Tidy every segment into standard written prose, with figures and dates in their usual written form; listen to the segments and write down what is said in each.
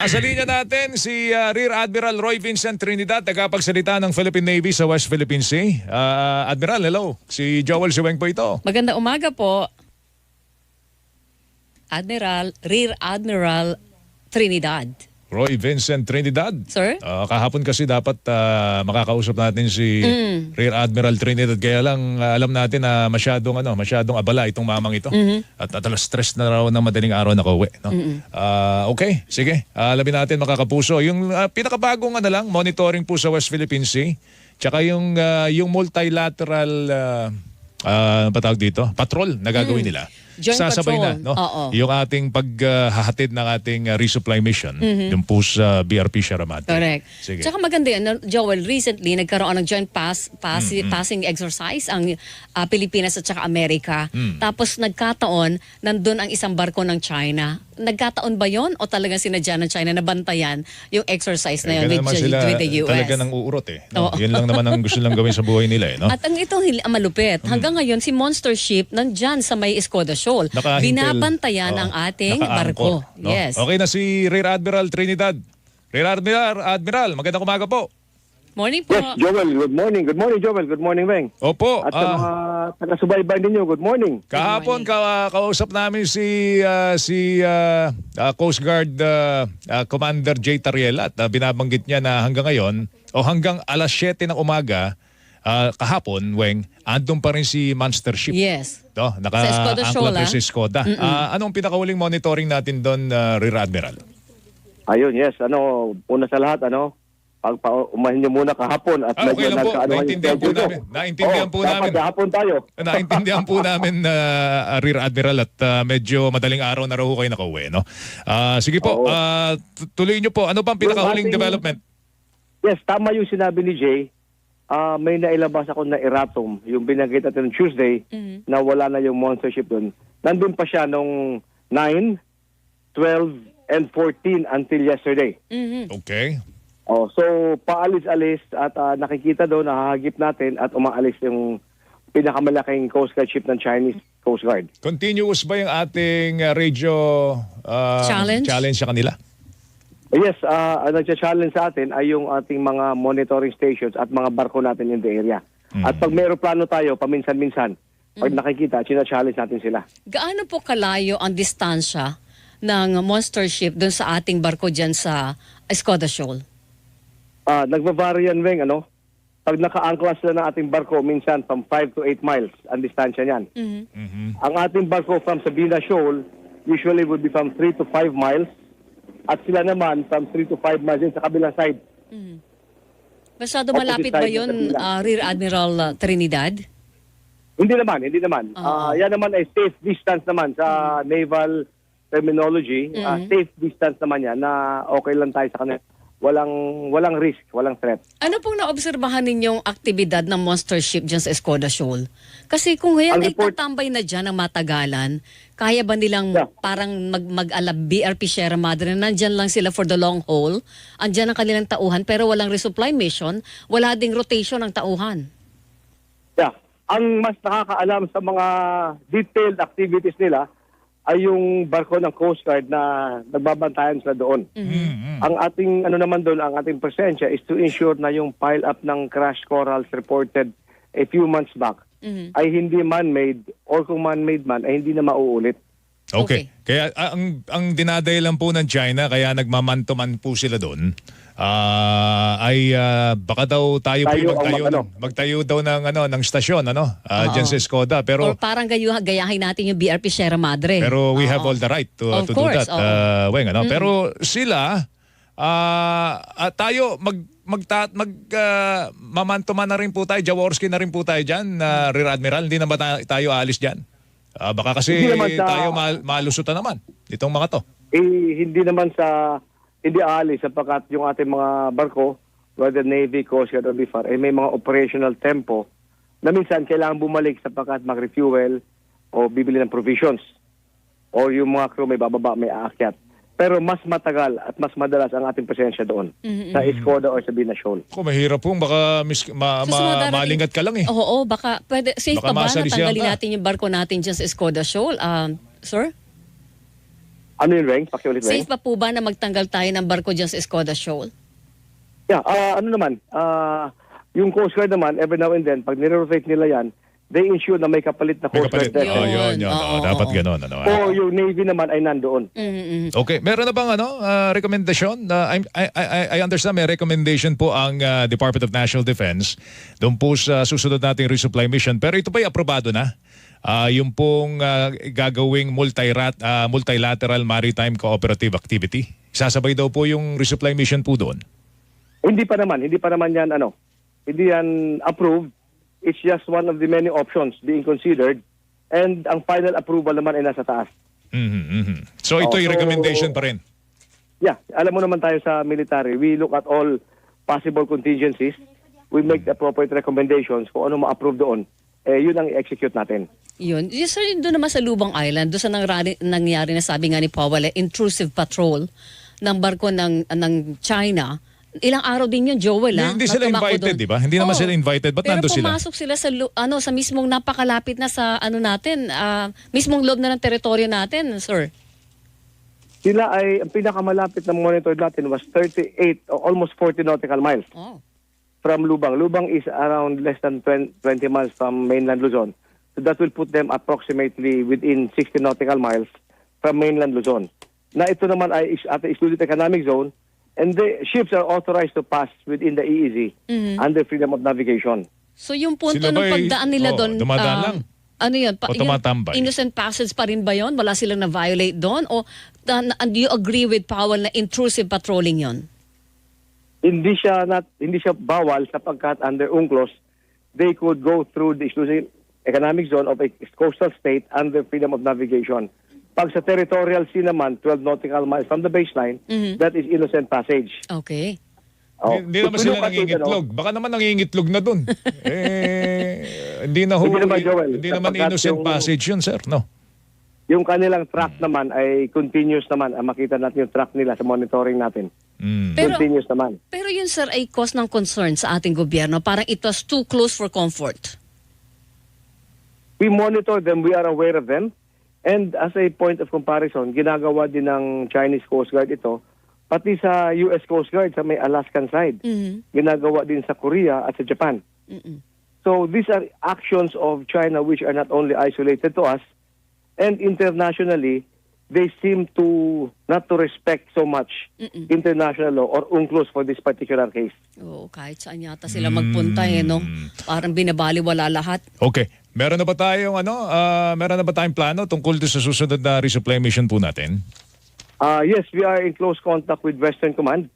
Sa linya natin si Rear Admiral Roy Vincent Trinidad, tagapagsalita ng Philippine Navy sa West Philippine Sea. Admiral, hello. Si Joel Siweng po ito. Magandang umaga po, Admiral, Rear Admiral Trinidad. Roy Vincent Trinidad. Sir? Kahapon kasi dapat makakausap natin si Rear Admiral Trinidad. Kaya lang alam natin na masyadong abala itong mamang ito. At alas stress na raw ng madaling araw na kauwi. No? Okay, sige. Alamin natin makakapuso. Yung pinakabagong monitoring po sa West Philippine Sea. Tsaka yung multilateral patawag dito, patrol na gagawin nila. Joint Sasabay patrol. na, no? Oo. Yung ating paghahatid ng ating resupply mission, yung po sa BRP Sierra Madre. Correct. Sige. Tsaka maganda yan, Joel, recently nagkaroon ng joint passing exercise ang Pilipinas at saka Amerika. Tapos nagkataon, nandun ang isang barko ng China. Nagkataon ba yon o talagang sinadya ng China na bantayan yung exercise na yun Ganun naman sila, with the US? talaga nang uurot No? Oo. Yun lang naman ang gusto lang gawin sa buhay nila. No? At ang itong malupit, hanggang ngayon si Monster Ship nandyan sa may Escoda Shoal. Nakahintil. Binabantayan ang ating barko. Naka-anchor, no? Yes. Okay na si Rear Admiral Trinidad. Rear Admiral, magandang umaga po. Morning po. Yes, Joel, good morning. Good morning, Joel. Good morning, Weng. Opo. At sa mga taga-subaybay ninyo, good morning. Kahapon kausap namin si Coast Guard Commander J. Tariela at binabanggit niya na hanggang ngayon o hanggang alas 7 ng umaga kahapon, Weng, andun pa rin si Monster Ship. Yes. No, Sa Escoda Shoal, sa Escoda. Anong pinakahuling monitoring natin doon, Rear Admiral? Ayun, yes. Una sa lahat, umahin nyo muna kahapon at Okay lang po. Naintindihan po namin. Naintindihan po namin. Dapat kahapon tayo. Naintindihan po namin, Rear Admiral, at medyo madaling araw na raw kayo nakauwi. No? Sige po, tuloy nyo po. Ano bang pinakahuling development? Yes, tama yung sinabi ni Jay. May nailabas ako na erratum, yung binanggit natin ng Tuesday, na wala na yung Monster Ship doon. Nandun pa siya nung 9, 12, and 14 until yesterday. Okay. So paalis-alis at nakikita doon, nahahagip natin at umaalis yung pinakamalaking Coast Guard ship ng Chinese Coast Guard. Continuous ba yung ating radio challenge sa kanila? Yes, ang nagcha-challenge sa atin ay yung ating mga monitoring stations at mga barko natin in the area. At pag may aeroplano tayo, paminsan-minsan, pag nakikita, china-challenge natin sila. Gaano po kalayo ang distansya ng Monster Ship doon sa ating barko dyan sa Escoda Shoal? Nagva-vary yan, Weng, Pag naka-angkla sila ng ating barko, minsan from 5 to 8 miles ang distansya niyan. Ang ating barko from Sabina Shoal usually would be from 3 to 5 miles at sila naman from 3 to 5 miles din sa kabilang side. Masyado malapit ba yun, Rear Admiral Trinidad? Hindi naman. Yan naman ay safe distance naman sa naval terminology. Safe distance naman yan na okay lang tayo sa kanila. Walang risk, walang threat. Ano pong naobserbahan ninyong aktibidad ng Monster Ship dyan sa Escoda Shoal? Kasi kung ngayon ay tatambay na dyan ng matagalan, kaya ba nilang parang mag-alab BRP Sierra Madre na nandyan lang sila for the long haul, andyan ang kanilang tauhan pero walang resupply mission, wala ding rotation ng tauhan? Yeah. Ang mas nakakaalam sa mga detailed activities nila ay yung barko ng Coast Guard na nagbabantayan sila doon. Ang ating naman doon, ang ating presensya is to ensure na yung pile up ng crashed corals reported a few months back ay hindi man-made or kung man-made man ay hindi na mauulit. Okay. Kaya ang dinadahilan po ng China kaya nagmamantuman po sila doon ay baka daw tayo po magtayo daw ng stasyon diyan sa Escoda, pero or parang gayahin natin yung BRP Sierra Madre. Pero we have all the right to do that. Weng, pero sila tayo mamantuman na rin po tayo, Jaworski na rin po tayo diyan, Rear Admiral, hindi na ba tayo aalis diyan? Baka kasi tayo malusutan naman itong mga to. Hindi aalis sapagkat yung ating mga barko, whether Navy, Coast Guard or BIFAR, ay may mga operational tempo na minsan kailangan bumalik sapagkat mag-refuel o bibili ng provisions. O yung mga crew may bababa, may aakyat. Pero mas matagal at mas madalas ang ating presensya doon sa Escoda or sa Sabina Shoal. Mahirap pong baka malingat ka lang eh. Oo, baka pwede, safe pa ba na tanggalin natin yung barko natin dyan sa Escoda Shoal, sir? Ano yun, Reng? Pakiulit, Reng. Safe pa po ba na magtanggal tayo ng barko dyan sa Escoda Shoal? Yeah, ano naman, yung Coast Guard naman, every now and then, pag nire-rotate nila yan, they ensure na may kapalit na May Coast Guard kapalit. vessel. Yun. Oo, Dapat oo. ganon. Ano, O yung Navy naman ay nandoon. Okay, meron na bang rekomendasyon? I understand may recommendation po ang Department of National Defense doon po sa susunod nating resupply mission. Pero ito ba'y aprobado na? Yung pong gagawing multilateral maritime cooperative activity. Sasabay daw po yung resupply mission po doon. Hindi pa naman yan hindi yan approved. It's just one of the many options being considered, and ang final approval naman ay nasa taas. So ito'y so- recommendation pa rin. Yeah, alam mo naman tayo sa military, we look at all possible contingencies. We make the appropriate recommendations kung ano ma-approve doon. Yun ang i-execute natin. Yun. Yes, sir, doon naman sa Lubang Island, doon sa nangyari na sabi nga ni Powell, intrusive patrol ng barko ng China. Ilang araw din yun, Joel, Hindi sila na tumakbo invited, doon. di ba? Hindi naman sila invited. Ba't Pero nandun sila? pumasok sila sa sa mismong napakalapit na sa natin, mismong loob na ng teritoryo natin, sir. Sila ay, ang pinakamalapit na monitor natin was 38 or almost 40 nautical miles Oh. from Lubang. Lubang is around less than 20 miles from mainland Luzon. So that will put them approximately within 60 nautical miles from mainland Luzon. Na ito naman ay at the excluded economic zone, and the ships are authorized to pass within the EEZ under freedom of navigation. So yung punto Sila ng ba'y- pagdaan nila doon, dumadaan lang? ano yun? O tumatambay? Innocent passage pa rin ba yun? Wala silang na-violate doon? O do you agree with Powell na intrusive patrolling yun? Hindi siya bawal sapagkat under UNCLOS, they could go through the exclusive economic zone of a coastal state under freedom of navigation. Pag sa territorial sea naman, 12 nautical miles from the baseline, that is innocent passage. Okay. Hindi naman sila nangingitlog. Baka naman nangingitlog na dun. Hindi na Hindi naman, Joel. Hindi naman Sapagkat innocent yung- passage yun, sir. No? Yung kanilang track naman ay continuous naman. Makita natin yung track nila sa monitoring natin. Pero, Continuous naman. pero yun, sir, ay cause ng concern sa ating gobyerno. Parang it was too close for comfort. We monitor them, we are aware of them. And as a point of comparison, ginagawa din ng Chinese Coast Guard ito, pati sa US Coast Guard sa may Alaskan side. Ginagawa din sa Korea at sa Japan. So these are actions of China which are not only isolated to us, and internationally, they seem to not to respect so much international law or UNCLOS for this particular case. Oo, kahit saan yata sila magpunta, no? Parang binabaliwala lahat. Okay. Meron na ba tayong plano tungkol sa susunod na resupply mission po natin? Yes, we are in close contact with Western Command.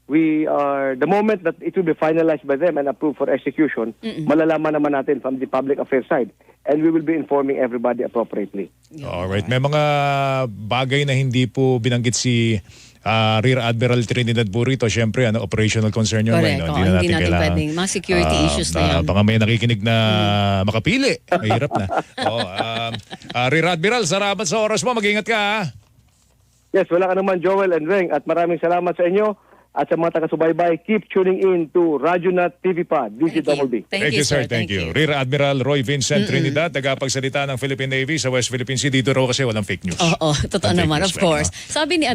We are, the moment that it will be finalized by them and approved for execution, malalaman naman natin from the public affairs side. And we will be informing everybody appropriately. Alright. May mga bagay na hindi po binanggit si Rear Admiral Trinidad Burrito. Siyempre, operational concern yun. Correct. No? Oo, hindi natin pwedeng. Mga security issues na yan. Baka may nakikinig na makapili. Mahirap na. Rear Admiral, salamat sa oras mo. Mag-ingat ka, ha? Yes, wala ka naman, Joel and Reng. At maraming salamat sa inyo. At sa mga taga-subaybay, keep tuning in to Radionat TV Pod, DCWB. Thank you, sir. Thank you. Rear Admiral Roy Vincent Trinidad, tagapagsalita ng Philippine Navy sa West Philippine Sea. Dito raw kasi walang fake news. Oo, totoo Walang fake naman, news, of course. Sabi ni